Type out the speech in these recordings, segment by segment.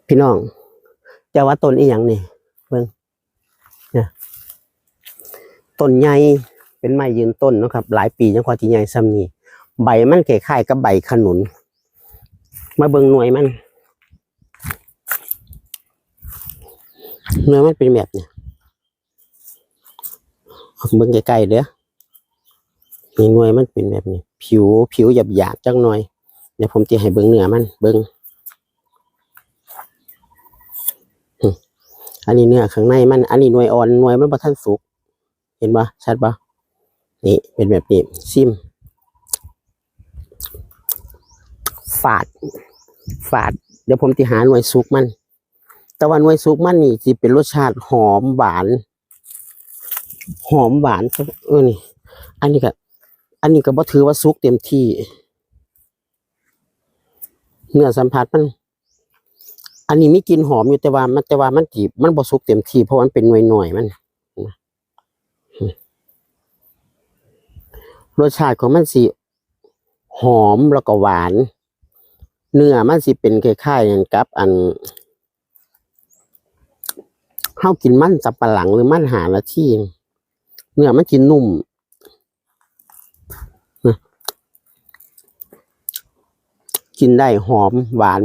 พี่น้องจะว่าต้นอีหยังนี่เบิ่งเนี่ยต้นใหญ่เป็นไม้ยืนต้นนะครับหลายปีจังกว่าที่ใหญ่ซ้ำนี้ใบมันคล้ายๆกับใบขนุนมาเบิ่งหน่วยมันเป็นแบบเนี่ยเบิ่งใกล้ๆเด้อนี่หน่วยมันเป็นแบบนี้ผิวหยาบๆจังหน่อยเดี๋ยวผมจะให้เบิ่งเนื้อมันเบิ่งอันนี้เนื้อข้างในมันอันนี้หน่วยอ่อนหน่วยมันบ่ทันสุกเห็นปะชัดปะนี่เป็นแบบนี้ซิมฝาดเดี๋ยวผมจะหาหน่วยสุกมันแต่ว่าหน่วยสุกมันนี่จะเป็นรสชาติหอมหวานนี่อันนี้ก็บ่ถือว่าสุกเต็มที่เนื้อสัมผัสมันอันนี้มีกลิ่นหอมอยู่แต่ว่ามันบ่สุกเต็มที่เพราะมันเป็นหน่วยมันรสชาติของมันสิหอมแล้วก็หวานเนื้อมันสิเป็นคล้ายๆอย่างกับเฮากินมันสับปะหลังหรือมันหาละที่เนื้อมันสินุ่มกินได้หอมหวาน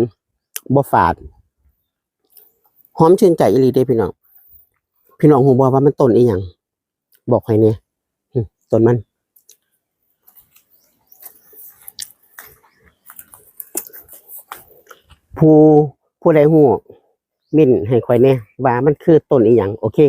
บ่ฝาดหอมชื่นใจอีหลีเด้พี่น้องฮู้บ่ว่ามันต้นอีหยังบอกให้แน่ต้นมันผู้ใดฮู้มิ้นให้ค่อยแน่ว่ามันคือต้นอีหยังโอเค